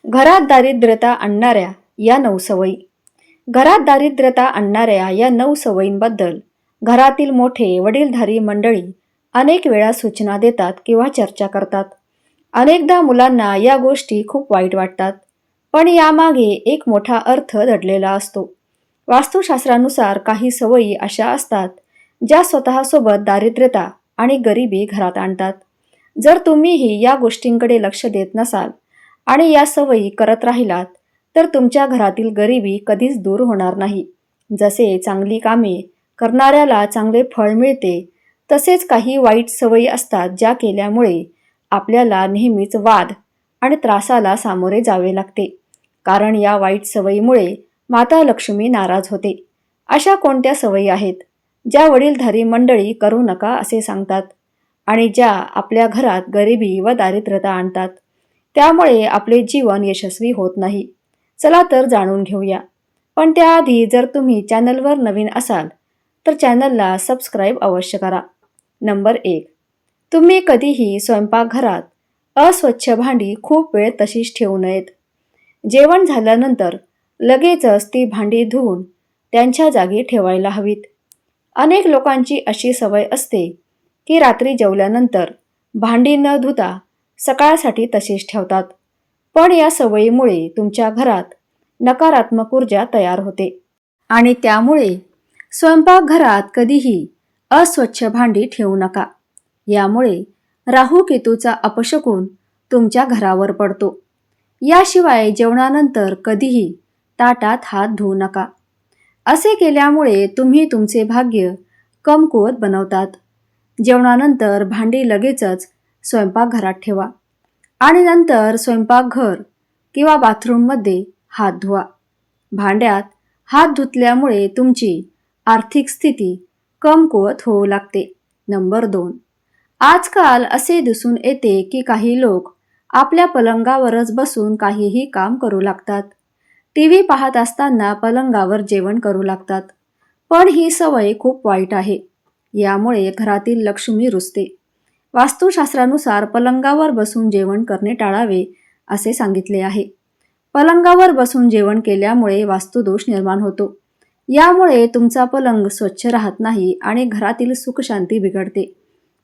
घरात दारिद्र्यता आणणाऱ्या या 9 सवयी. घरात दारिद्र्यता आणणाऱ्या या 9 सवयींबद्दल घरातील मोठे वडीलधारी मंडळी अनेक वेळा सूचना देतात किंवा चर्चा करतात. अनेकदा मुलांना या गोष्टी खूप वाईट वाटतात, पण यामागे एक मोठा अर्थ दडलेला असतो. वास्तुशास्त्रानुसार काही सवयी अशा असतात ज्या स्वतःसोबत दारिद्र्यता आणि गरिबी घरात आणतात. जर तुम्हीही या गोष्टींकडे लक्ष देत नसाल आणि या सवयी करत राहिलात तर तुमच्या घरातील गरिबी कधीच दूर होणार नाही. जसे चांगली कामे करणाऱ्याला चांगले फळ मिळते, तसेच काही वाईट सवयी असतात ज्या केल्यामुळे आपल्याला नेहमीच वाद आणि त्रासाला सामोरे जावे लागते. कारण या वाईट सवयीमुळे माता लक्ष्मी नाराज होते. अशा कोणत्या सवयी आहेत ज्या वडीलधारी मंडळी करू नका असे सांगतात आणि ज्या आपल्या घरात गरिबी व दारिद्र्यता आणतात, त्यामुळे आपले जीवन यशस्वी होत नाही? चला तर जाणून घेऊया. पण त्याआधी जर तुम्ही चॅनलवर नवीन असाल तर चॅनलला सबस्क्राईब अवश्य करा. नंबर 1. तुम्ही कधीही स्वयंपाकघरात अस्वच्छ भांडी खूप वेळ तशीच ठेवू नयेत. जेवण झाल्यानंतर लगेचच ती भांडी धुवून त्यांच्या जागी ठेवायला हवीत. अनेक लोकांची अशी सवय असते की रात्री जेवल्यानंतर भांडी न धुता सकाळसाठी तशीच ठेवतात. पण या सवयीमुळे तुमच्या घरात नकारात्मक ऊर्जा तयार होते आणि त्यामुळे स्वयंपाकघरात कधीही अस्वच्छ भांडी ठेवू नका. यामुळे राहू केतूचा अपशकुन तुमच्या घरावर पडतो. याशिवाय जेवणानंतर कधीही ताटात हात धुवू नका. असे केल्यामुळे तुम्ही तुमचे भाग्य कमकुवत बनवतात. जेवणानंतर भांडी लगेचच स्वयंपाकघरात ठेवा आणि नंतर स्वयंपाकघर किंवा बाथरूममध्ये हात धुवा. भांड्यात हात धुतल्यामुळे तुमची आर्थिक स्थिती कमकुवत होऊ लागते. नंबर 2. आजकाल असे दिसून येते की काही लोक आपल्या पलंगावरच बसून काहीही काम करू लागतात. टीव्ही पाहत असताना पलंगावर जेवण करू लागतात. पण ही सवय खूप वाईट आहे. यामुळे घरातील लक्ष्मी रुजते. वास्तुशास्त्रानुसार पलंगावर बसून जेवण करणे टाळावे असे सांगितले आहे. पलंगावर बसून जेवण केल्यामुळे वास्तुदोष निर्माण होतो. यामुळे तुमचा पलंग स्वच्छ राहत नाही आणि घरातील सुखशांती बिघडते.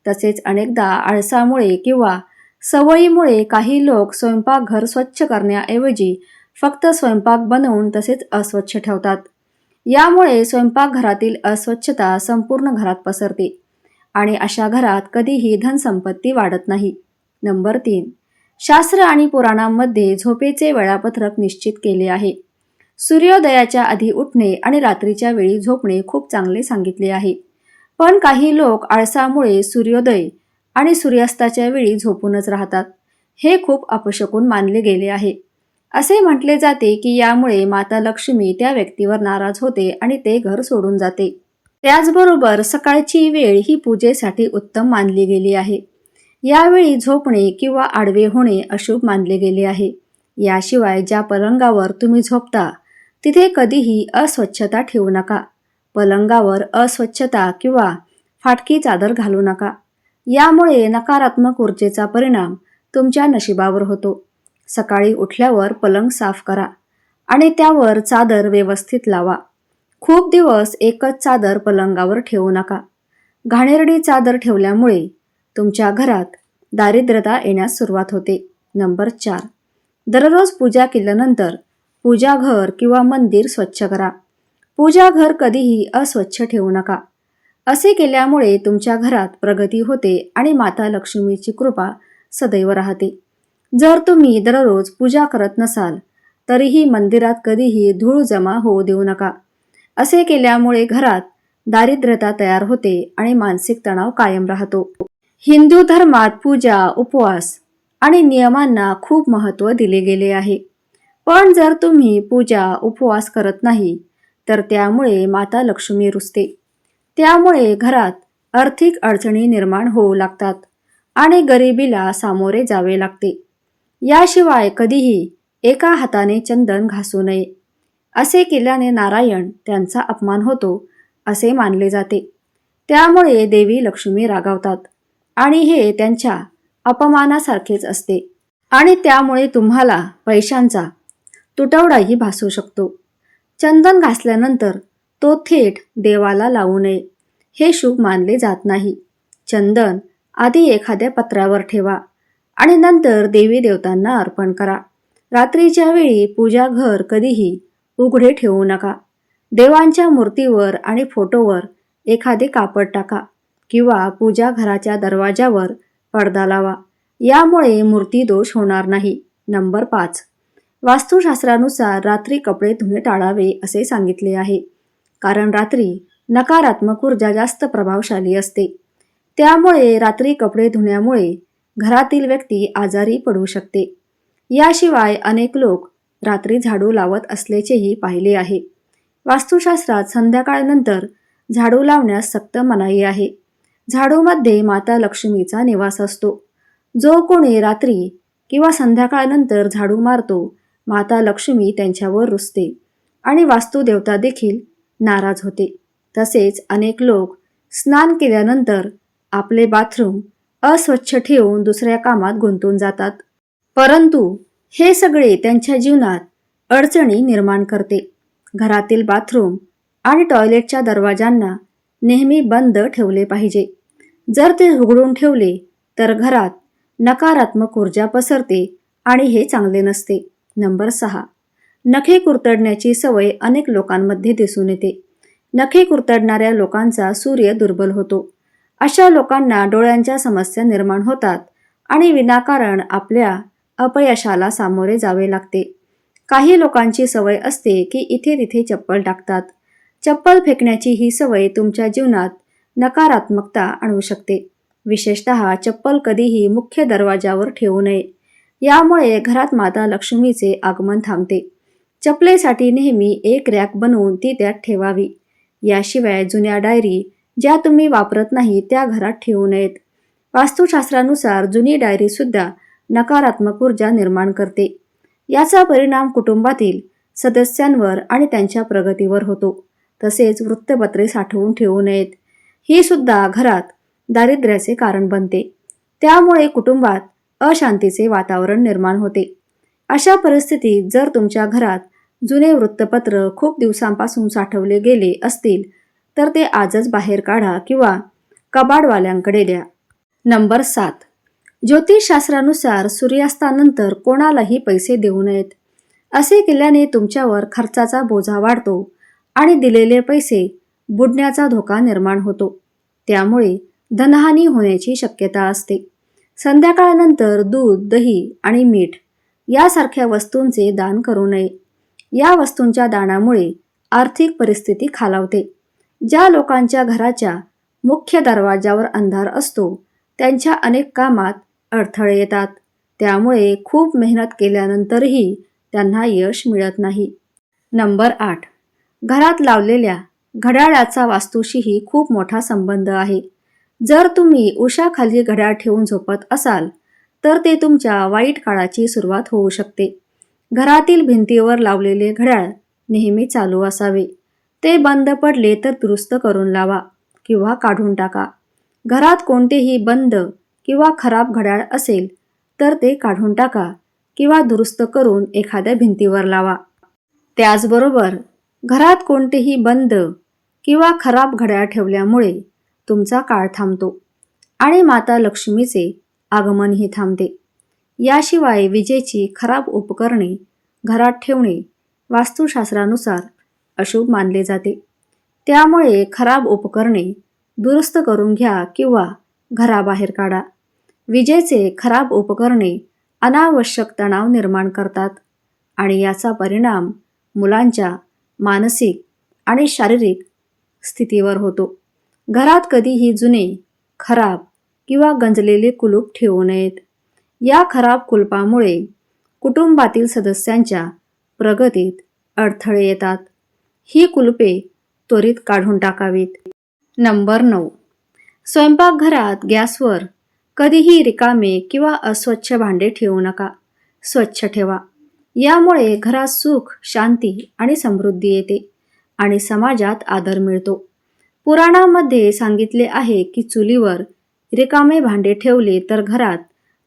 तसेच अनेकदा आळसामुळे किंवा सवयीमुळे काही लोक स्वयंपाकघर स्वच्छ करण्याऐवजी फक्त स्वयंपाक बनवून तसेच अस्वच्छ ठेवतात. यामुळे स्वयंपाकघरातील अस्वच्छता संपूर्ण घरात पसरते आणि अशा घरात कधीही धनसंपत्ती वाढत नाही. नंबर 3. शास्त्र आणि पुराणांमध्ये झोपेचे वेळापत्रक निश्चित केले आहे. सूर्योदयाच्या आधी उठणे आणि रात्रीच्या वेळी झोपणे खूप चांगले सांगितले आहे. पण काही लोक आळसामुळे सूर्योदय आणि सूर्यास्ताच्या वेळी झोपूनच राहतात. हे खूप अपशकुन मानले गेले आहे. असे म्हटले जाते की यामुळे माता लक्ष्मी त्या व्यक्तीवर नाराज होते आणि ते घर सोडून जाते. त्याचबरोबर सकाळची वेळ ही पूजेसाठी उत्तम मानली गेली आहे. यावेळी झोपणे किंवा आडवे होणे अशुभ मानले गेले आहे. याशिवाय ज्या पलंगावर तुम्ही झोपता तिथे कधीही अस्वच्छता ठेवू नका. पलंगावर अस्वच्छता किंवा फाटकी चादर घालू नका. यामुळे नकारात्मक ऊर्जेचा परिणाम तुमच्या नशिबावर होतो. सकाळी उठल्यावर पलंग साफ करा आणि त्यावर चादर व्यवस्थित लावा. खूप दिवस एकच चादर पलंगावर ठेवू नका. घाणेरडी चादर ठेवल्यामुळे तुमच्या घरात दारिद्र्यता येण्यास सुरुवात होते. नंबर 4. दररोज पूजा केल्यानंतर पूजाघर किंवा मंदिर स्वच्छ करा. पूजाघर कधीही अस्वच्छ ठेवू नका. असे केल्यामुळे तुमच्या घरात प्रगती होते आणि माता लक्ष्मीची कृपा सदैव राहते. जर तुम्ही दररोज पूजा करत नसाल तरीही मंदिरात कधीही धूळ जमा होऊ देऊ नका. असे केल्यामुळे घरात दारिद्र्यता तयार होते आणि मानसिक तणाव कायम राहतो. हिंदू धर्मात पूजा, उपवास आणि नियमांना खूप महत्त्व दिले गेले आहे. पण जर तुम्ही पूजा, उपवास करत नाही तर त्यामुळे माता लक्ष्मी रुजते. त्यामुळे घरात आर्थिक अडचणी निर्माण होऊ लागतात आणि गरिबीला सामोरे जावे लागते. याशिवाय कधीही एका हाताने चंदन घासू नये. असे केल्याने नारायण त्यांचा अपमान होतो असे मानले जाते. त्यामुळे देवी लक्ष्मी रागावतात आणि हे त्यांच्या अपमानासारखेच असते. आणि त्यामुळे तुम्हाला पैशांचा तुटवडाही भासू शकतो. चंदन घासल्यानंतर तो थेट देवाला लावू नये, हे शुभ मानले जात नाही. चंदन आधी एखाद्या पत्रावर ठेवा आणि नंतर देवी देवतांना अर्पण करा. रात्रीच्या वेळी पूजाघर कधीही उघडे ठेवू नका. देवांच्या मूर्तीवर आणि फोटोवर एखादे कापड टाका किंवा पूजाघराच्या दरवाजावर पडदा लावा. यामुळे मूर्ती दोष होणार नाही. नंबर 5. वास्तुशास्त्रानुसार रात्री कपडे धुणे टाळावे असे सांगितले आहे. कारण रात्री नकारात्मक ऊर्जा जास्त प्रभावशाली असते. त्यामुळे रात्री कपडे धुण्यामुळे घरातील व्यक्ती आजारी पडू शकते. याशिवाय अनेक लोक रात्री झाडू लावत असल्याचेही पाहिले आहे. वास्तुशास्त्रात संध्याकाळनंतर झाडू लावण्यास सक्त मनाई आहे. झाडूमध्ये माता लक्ष्मीचा निवास असतो. जो कोणी रात्री किंवा संध्याकाळनंतर झाडू मारतो, माता लक्ष्मी त्यांच्यावर रुसते आणि वास्तुदेवता देखील नाराज होते. तसेच अनेक लोक स्नान केल्यानंतर आपले बाथरूम अस्वच्छ ठेवून दुसऱ्या कामात गुंतून जातात. परंतु हे सगळे त्यांच्या जीवनात अडचणी निर्माण करते. घरातील बाथरूम आणि टॉयलेटच्या दरवाजांना नेहमी बंद ठेवले पाहिजे. जर ते उघडून ठेवले तर घरात नकारात्मक ऊर्जा पसरते आणि हे चांगले नसते. नंबर 6. नखे कुरतडण्याची सवय अनेक लोकांमध्ये दिसून येते. नखे कुरतडणाऱ्या लोकांचा सूर्य दुर्बल होतो. अशा लोकांना डोळ्यांच्या समस्या निर्माण होतात आणि विनाकारण आपल्या अपयशाला सामोरे जावे लागते. काही लोकांची सवय असते की इथे तिथे चप्पल टाकतात. चप्पल फेकण्याची ही सवय तुमच्या जीवनात नकारात्मकता आणू शकते. विशेषतः चप्पल कधीही मुख्य दरवाजावर ठेवू नये. यामुळे घरात माता लक्ष्मीचे आगमन थांबते. चपलेसाठी नेहमी एक रॅक बनवून ती त्यात ठेवावी. याशिवाय जुन्या डायरी ज्या तुम्ही वापरत नाही त्या घरात ठेवू नयेत. वास्तुशास्त्रानुसार जुनी डायरीसुद्धा नकारात्मक ऊर्जा निर्माण करते. याचा परिणाम कुटुंबातील सदस्यांवर आणि त्यांच्या प्रगतीवर होतो. तसेच वृत्तपत्रे साठवून ठेवू नयेत. ही सुद्धा घरात दारिद्र्याचे कारण बनते. त्यामुळे कुटुंबात अशांतीचे वातावरण निर्माण होते. अशा परिस्थितीत जर तुमच्या घरात जुने वृत्तपत्र खूप दिवसांपासून साठवले गेले असतील तर ते आजच बाहेर काढा किंवा कबाडवाल्यांकडे द्या. नंबर 7. ज्योतिषशास्त्रानुसार सूर्यास्तानंतर कोणालाही पैसे देऊ नयेत. असे केल्याने तुमच्यावर खर्चाचा बोजा वाढतो आणि दिलेले पैसे बुडण्याचा धोका निर्माण होतो. त्यामुळे धनहानी होण्याची शक्यता असते. संध्याकाळनंतर दूध, दही आणि मीठ यासारख्या वस्तूंचे दान करू नये. या वस्तूंच्या दानामुळे आर्थिक परिस्थिती खालावते. ज्या लोकांच्या घराच्या मुख्य दरवाजावर अंधार असतो त्यांच्या अनेक कामात अडथळे येतात. त्यामुळे खूप मेहनत केल्यानंतरही त्यांना यश मिळत नाही. नंबर 8. घरात लावलेल्या घड्याळाचा वास्तूशीही खूप मोठा संबंध आहे. जर तुम्ही उशाखाली घड्याळ ठेवून झोपत असाल तर ते तुमच्या वाईट काळाची सुरुवात होऊ शकते. घरातील भिंतीवर लावलेले घड्याळ नेहमी चालू असावे. ते बंद पडले तर दुरुस्त करून लावा किंवा काढून टाका. घरात कोणतेही बंद किंवा खराब घड्याळ असेल तर ते काढून टाका किंवा दुरुस्त करून एखाद्या भिंतीवर लावा. त्याचबरोबर घरात कोणतेही बंद किंवा खराब घड्याळ ठेवल्यामुळे तुमचा काळ थांबतो आणि माता लक्ष्मीचे आगमनही थांबते. याशिवाय विजेची खराब उपकरणे घरात ठेवणे वास्तुशास्त्रानुसार अशुभ मानले जाते. त्यामुळे खराब उपकरणे दुरुस्त करून घ्या किंवा घराबाहेर काढा. विजेचे खराब उपकरणे अनावश्यक तणाव निर्माण करतात आणि याचा परिणाम मुलांच्या मानसिक आणि शारीरिक स्थितीवर होतो. घरात कधीही जुने, खराब किंवा गंजलेले कुलूप ठेवू नयेत. या खराब कुलपामुळे कुटुंबातील सदस्यांच्या प्रगतीत अडथळे येतात. ही कुलपे त्वरित काढून टाकावीत. नंबर 9. स्वयंपाकघरात गॅसवर कधीही रिकामे किंवा अस्वच्छ भांडे ठेवू नका. स्वच्छ ठेवा. यामुळे घरात सुख, शांती आणि समृद्धी येते आणि समाजात आदर मिळतो. पुराणामध्ये सांगितले आहे की चुलीवर रिकामे भांडे ठेवले तर घरात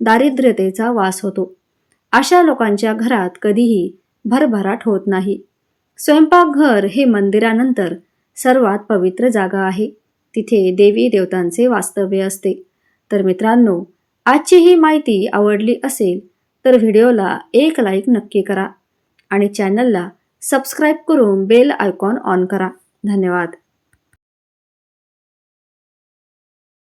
दारिद्र्यतेचा वास होतो. अशा लोकांच्या घरात कधीही भरभराट होत नाही. स्वयंपाकघर हे मंदिरानंतर सर्वात पवित्र जागा आहे. तिथे देवी देवतांचे वास्तव्य असते. तर मित्रांनो, आजची ही माहिती आवडली असेल तर व्हिडिओला एक लाईक नक्की करा आणि चॅनलला सबस्क्राईब करून बेल आयकॉन ऑन करा. धन्यवाद.